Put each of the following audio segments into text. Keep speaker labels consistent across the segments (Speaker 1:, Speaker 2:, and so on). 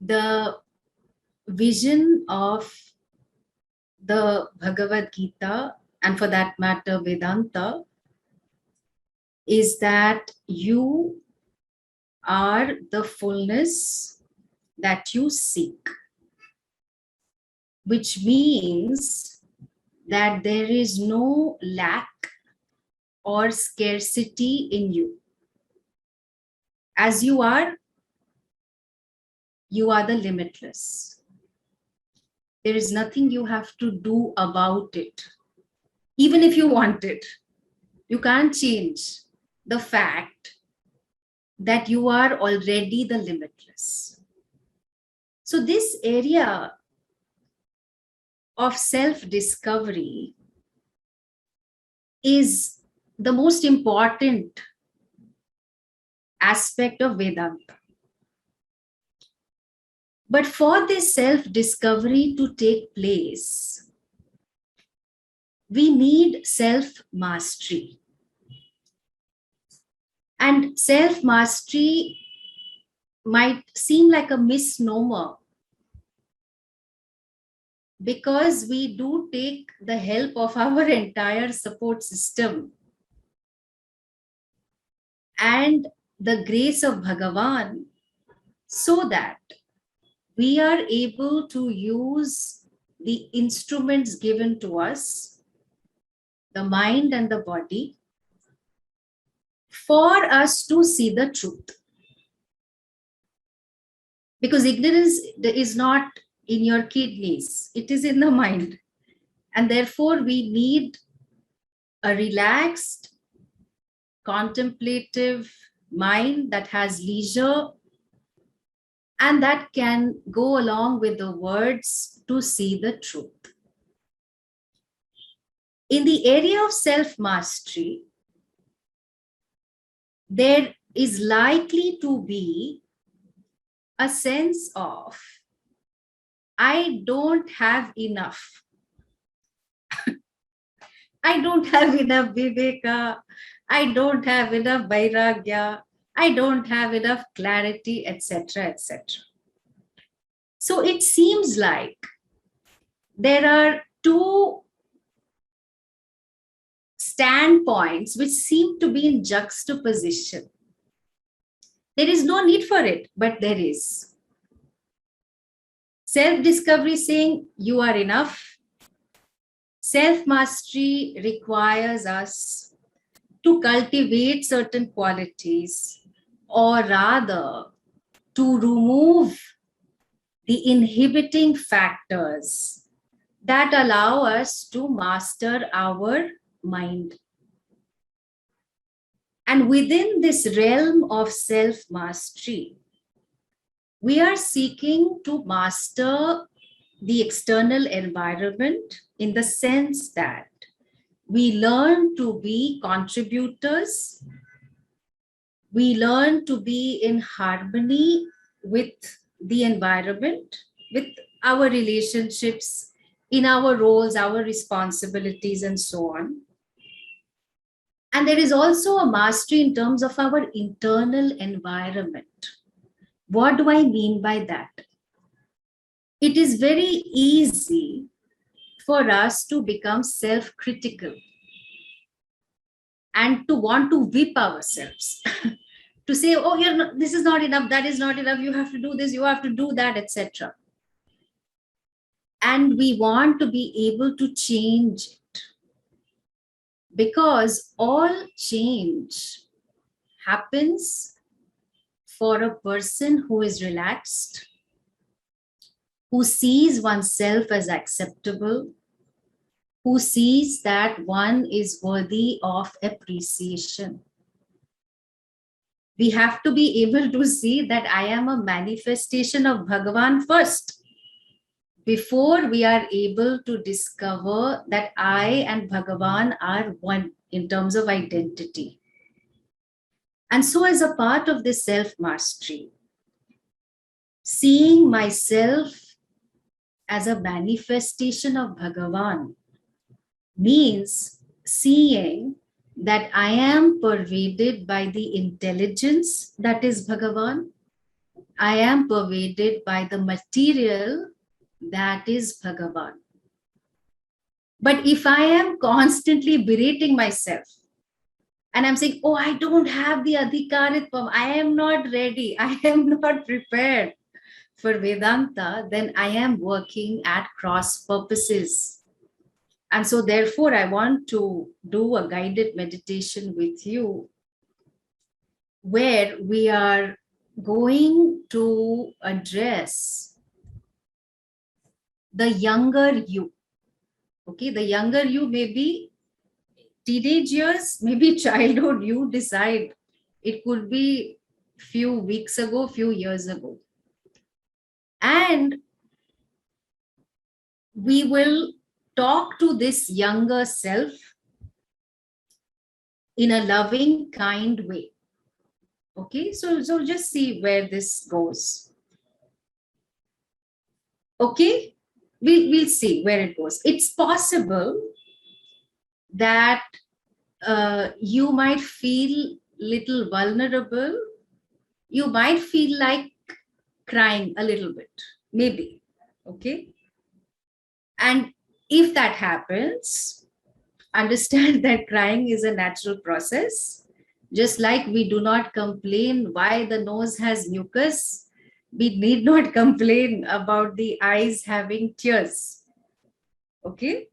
Speaker 1: The vision of the Bhagavad Gita, and for that matter, Vedanta, is that you are the fullness that you seek, which means that there is no lack or scarcity in you. As you are the limitless. There is nothing you have to do about it. Even if you want it, you can't change the fact that you are already the limitless. So this area of self-discovery is the most important aspect of Vedanta. But for this self-discovery to take place, we need self-mastery. And self-mastery might seem like a misnomer because we do take the help of our entire support system and the grace of Bhagavan, so that we are able to use the instruments given to us, the mind and the body, for us to see the truth. Because ignorance is not in your kidneys, it is in the mind. And therefore, we need a relaxed, contemplative mind that has leisure and that can go along with the words to see the truth. In the area of self-mastery, there is likely to be a sense of, I don't have enough. I don't have enough viveka. I don't have enough vairagya. I don't have enough clarity, etc., etc. So it seems like there are two standpoints which seem to be in juxtaposition. There is no need for it, but there is. Self-discovery saying you are enough. Self-mastery requires us to cultivate certain qualities, or rather to remove the inhibiting factors that allow us to master our mind. And within this realm of self-mastery, we are seeking to master the external environment in the sense that we learn to be contributors, we learn to be in harmony with the environment, with our relationships, in our roles, our responsibilities, and so on. And there is also a mastery in terms of our internal environment. What do I mean by that? It is very easy for us to become self-critical and to want to whip ourselves, to say, oh, this is not enough, that is not enough, you have to do this, you have to do that, etc. And we want to be able to change it, because all change happens for a person who is relaxed, who sees oneself as acceptable, who sees that one is worthy of appreciation. We have to be able to see that I am a manifestation of Bhagavan first, before we are able to discover that I and Bhagavan are one in terms of identity. And so as a part of this self-mastery, seeing myself as a manifestation of Bhagavan means seeing that I am pervaded by the intelligence that is Bhagavan, I am pervaded by the material that is Bhagavan. But if I am constantly berating myself and I'm saying, oh, I don't have the adhikaritvam, I am not ready, I am not prepared for Vedanta, then I am working at cross purposes. And so, therefore, I want to do a guided meditation with you where we are going to address the younger you. Okay, the younger you may be teenage years, maybe childhood, you decide. It could be few weeks ago, few years ago. And we will talk to this younger self in a loving, kind way. Okay, so just see where this goes. Okay, we'll see where it goes. It's possible that you might feel little vulnerable. You might feel like crying a little bit, maybe. Okay, and if that happens, understand that crying is a natural process. Just like we do not complain why the nose has mucus, we need not complain about the eyes having tears. Okay?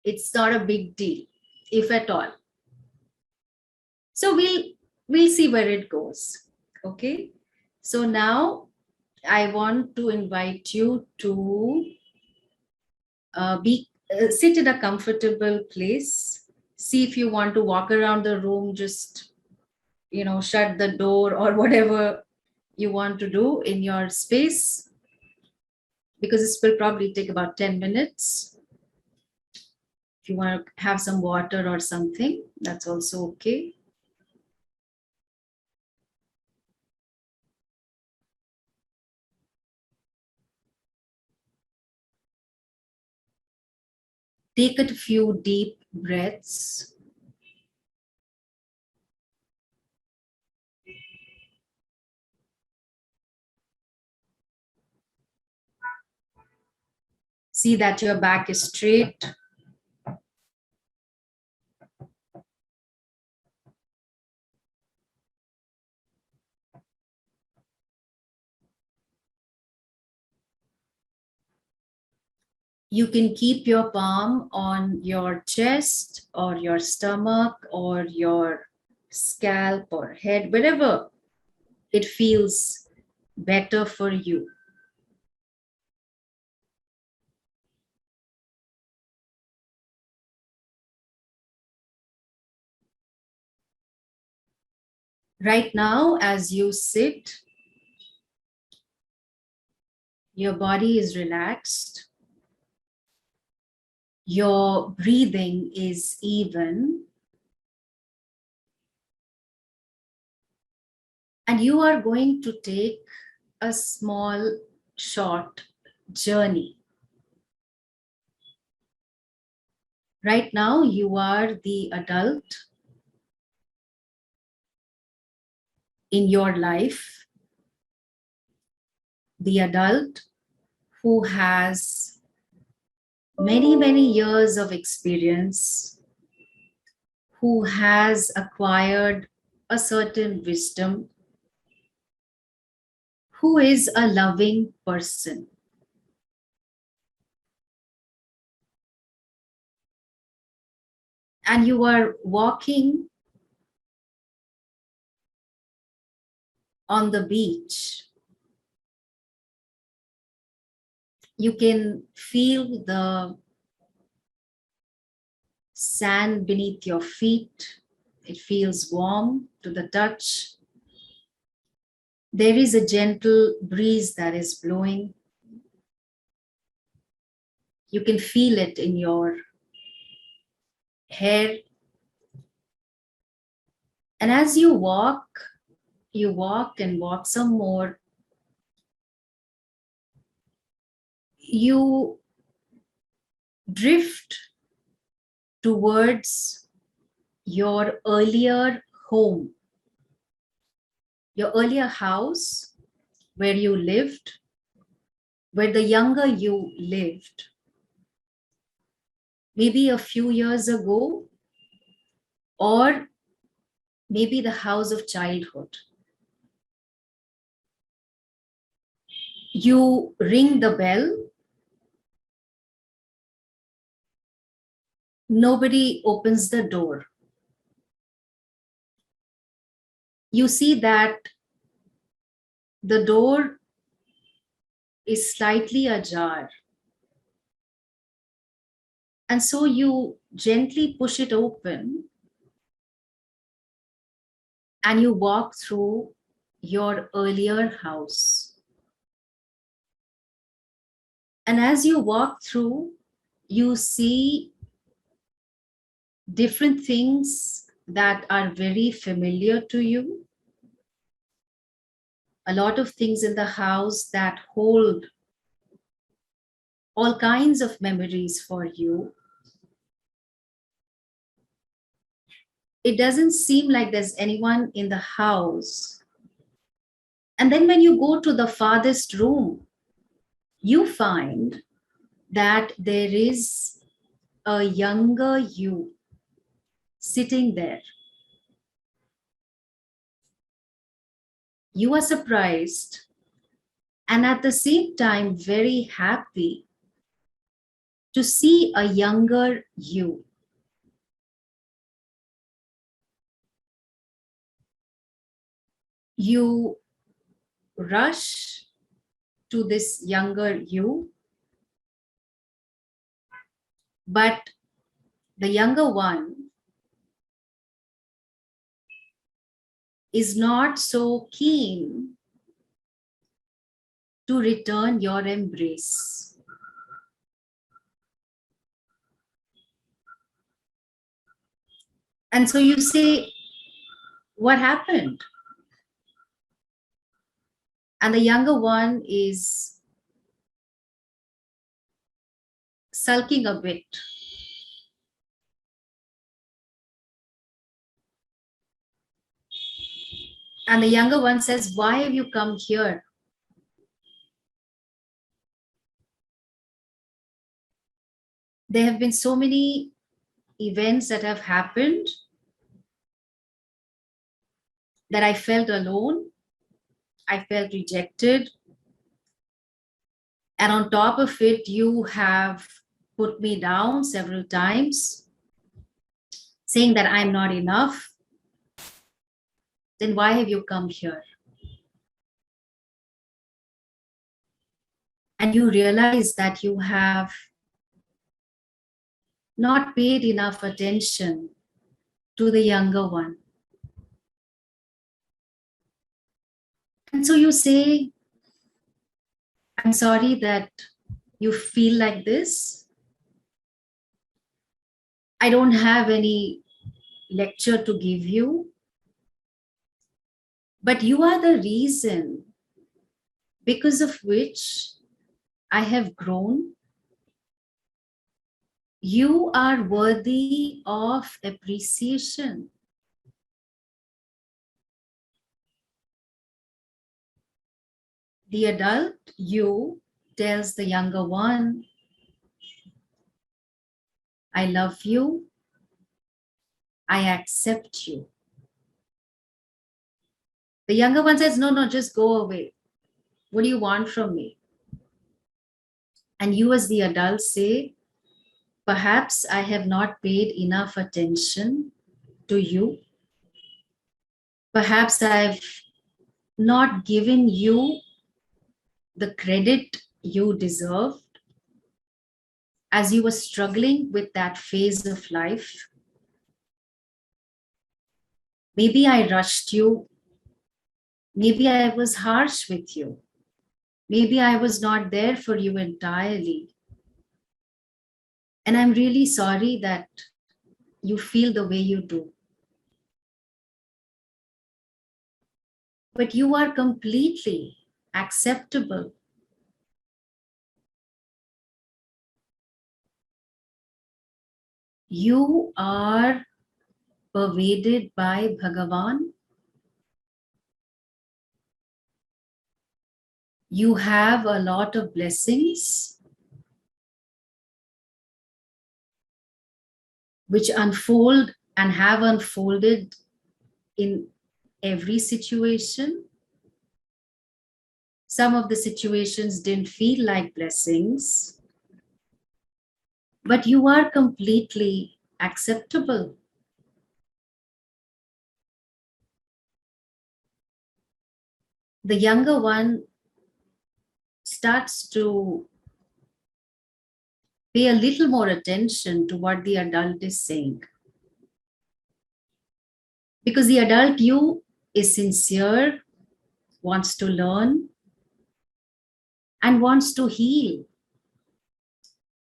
Speaker 1: It's not a big deal, if at all. So we'll see where it goes. Okay? So now I want to invite you to sit in a comfortable place. See if you want to walk around the room, just shut the door or whatever you want to do in your space, because this will probably take about 10 minutes. If you want to have some water or something, that's also okay. Take a few deep breaths. See that your back is straight. You can keep your palm on your chest or your stomach or your scalp or head, wherever it feels better for you. Right now, as you sit, your body is relaxed. Your breathing is even. And you are going to take a small, short journey. Right now, you are the adult in your life, the adult who has many, many years of experience, who has acquired a certain wisdom, who is a loving person. And you are walking on the beach. You can feel the sand beneath your feet. It feels warm to the touch. There is a gentle breeze that is blowing. You can feel it in your hair. And as you walk and walk some more. You drift towards your earlier home, your earlier house, where you lived, where the younger you lived, maybe a few years ago, or maybe the house of childhood. You ring the bell, nobody opens the door. You see that the door is slightly ajar. And so you gently push it open and you walk through your earlier house. And as you walk through, you see different things that are very familiar to you. A lot of things in the house that hold all kinds of memories for you. It doesn't seem like there's anyone in the house. And then when you go to the farthest room, you find that there is a younger you sitting there. You are surprised and at the same time very happy to see a younger you. You rush to this younger you, but the younger one is not so keen to return your embrace. And so you say, what happened? And the younger one is sulking a bit. And the younger one says, why have you come here? There have been so many events that have happened that I felt alone. I felt rejected. And on top of it, you have put me down several times, saying that I'm not enough. Then why have you come here? And you realize that you have not paid enough attention to the younger one. And so you say, I'm sorry that you feel like this. I don't have any lecture to give you, but you are the reason because of which I have grown. You are worthy of appreciation. The adult you tells the younger one, I love you, I accept you. The younger one says, no, just go away. What do you want from me? And you as the adult say, perhaps I have not paid enough attention to you. Perhaps I've not given you the credit you deserved as you were struggling with that phase of life. Maybe I rushed you. Maybe I was harsh with you. Maybe I was not there for you entirely. And I'm really sorry that you feel the way you do. But you are completely acceptable. You are pervaded by Bhagavan. You have a lot of blessings which unfold and have unfolded in every situation. Some of the situations didn't feel like blessings, but you are completely acceptable. The younger one starts to pay a little more attention to what the adult is saying. Because the adult you is sincere, wants to learn, and wants to heal.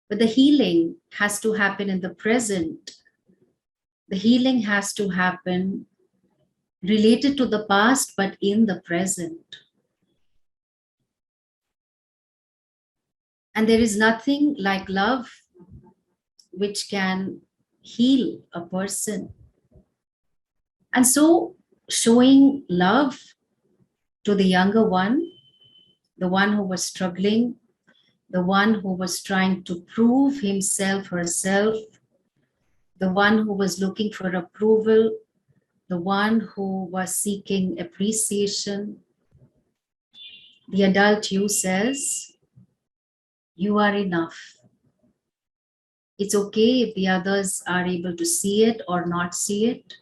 Speaker 1: But the healing has to happen in the present. The healing has to happen related to the past, but in the present. And there is nothing like love which can heal a person. And so, showing love to the younger one, the one who was struggling, the one who was trying to prove himself, herself, the one who was looking for approval, the one who was seeking appreciation. The adult you says, you are enough. It's okay if the others are able to see it or not see it,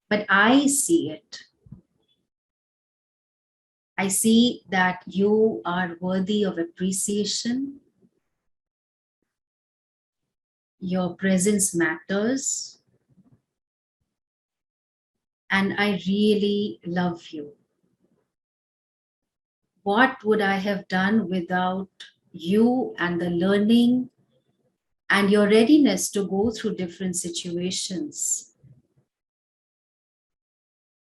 Speaker 1: but I see it. I see that you are worthy of appreciation. Your presence matters. And I really love you. What would I have done without you and the learning and your readiness to go through different situations?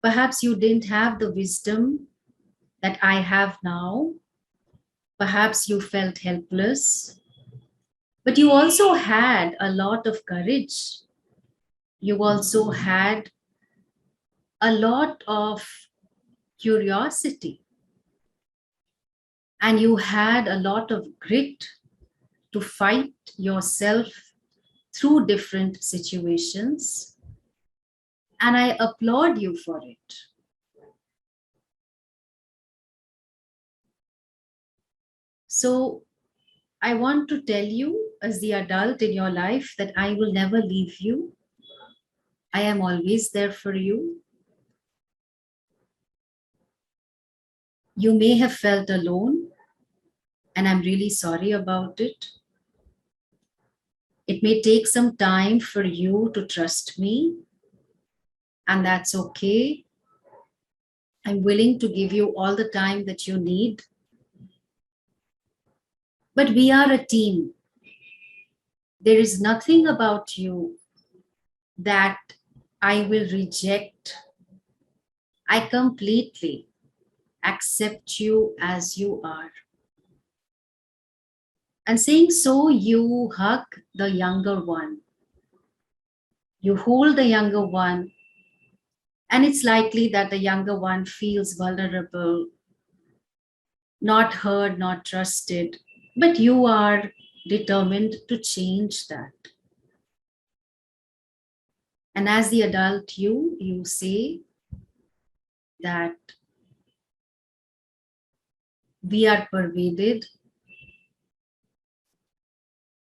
Speaker 1: Perhaps you didn't have the wisdom that I have now. Perhaps you felt helpless, but you also had a lot of courage. You also had a lot of curiosity, and you had a lot of grit to fight yourself through different situations. And I applaud you for it. So I want to tell you, as the adult in your life, that I will never leave you. I am always there for you. You may have felt alone, and I'm really sorry about it. It may take some time for you to trust me, and that's okay. I'm willing to give you all the time that you need. But we are a team. There is nothing about you that I will reject. I completely accept you as you are. And saying so, you hug the younger one. You hold the younger one, and it's likely that the younger one feels vulnerable, not heard, not trusted, but you are determined to change that. And as the adult you say that we are pervaded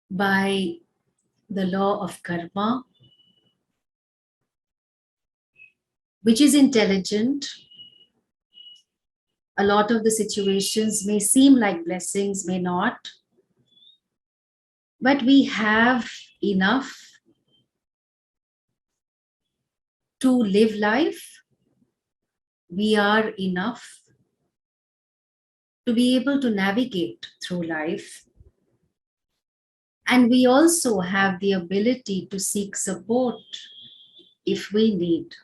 Speaker 1: by the law of karma, which is intelligent. A lot of the situations may seem like blessings, may not, but we have enough to live life. We are enough to be able to navigate through life. And we also have the ability to seek support if we need.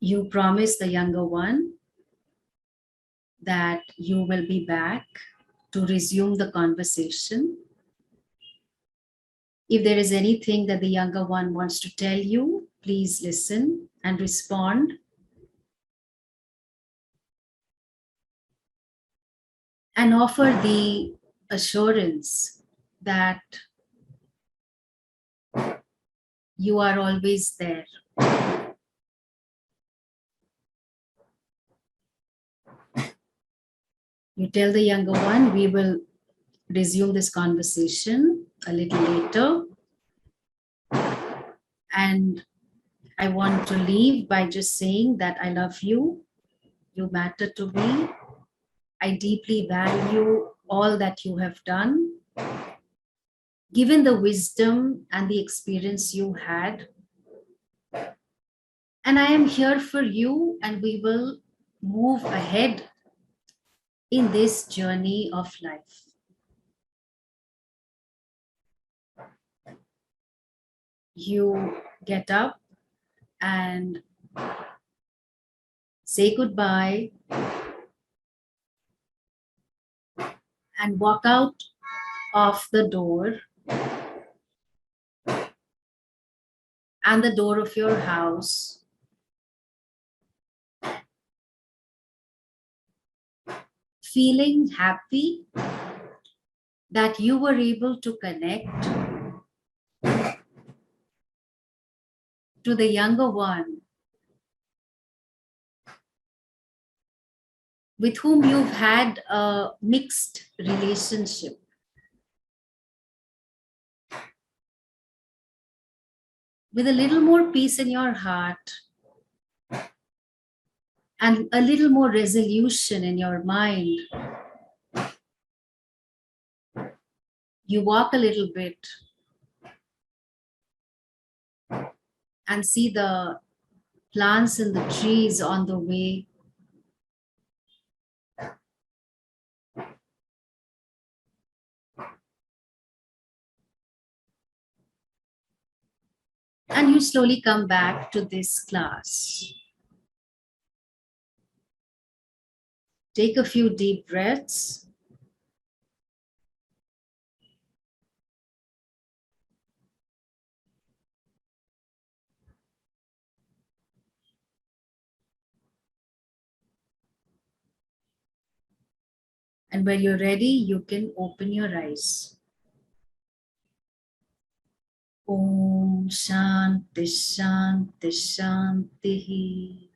Speaker 1: You promise the younger one that you will be back to resume the conversation. If there is anything that the younger one wants to tell you, please listen and respond. and offer the assurance that you are always there. You tell the younger one, we will resume this conversation a little later. And I want to leave by just saying that I love you. You matter to me. I deeply value all that you have done. Given the wisdom and the experience you had, and I am here for you, and we will move ahead in this journey of life. You get up and say goodbye and walk out of the door and the door of your house, feeling happy that you were able to connect to the younger one with whom you've had a mixed relationship. With a little more peace in your heart and a little more resolution in your mind, you walk a little bit and see the plants and the trees on the way. And you slowly come back to this class. Take a few deep breaths. And when you're ready, you can open your eyes. Om Shanti Shanti Shanti.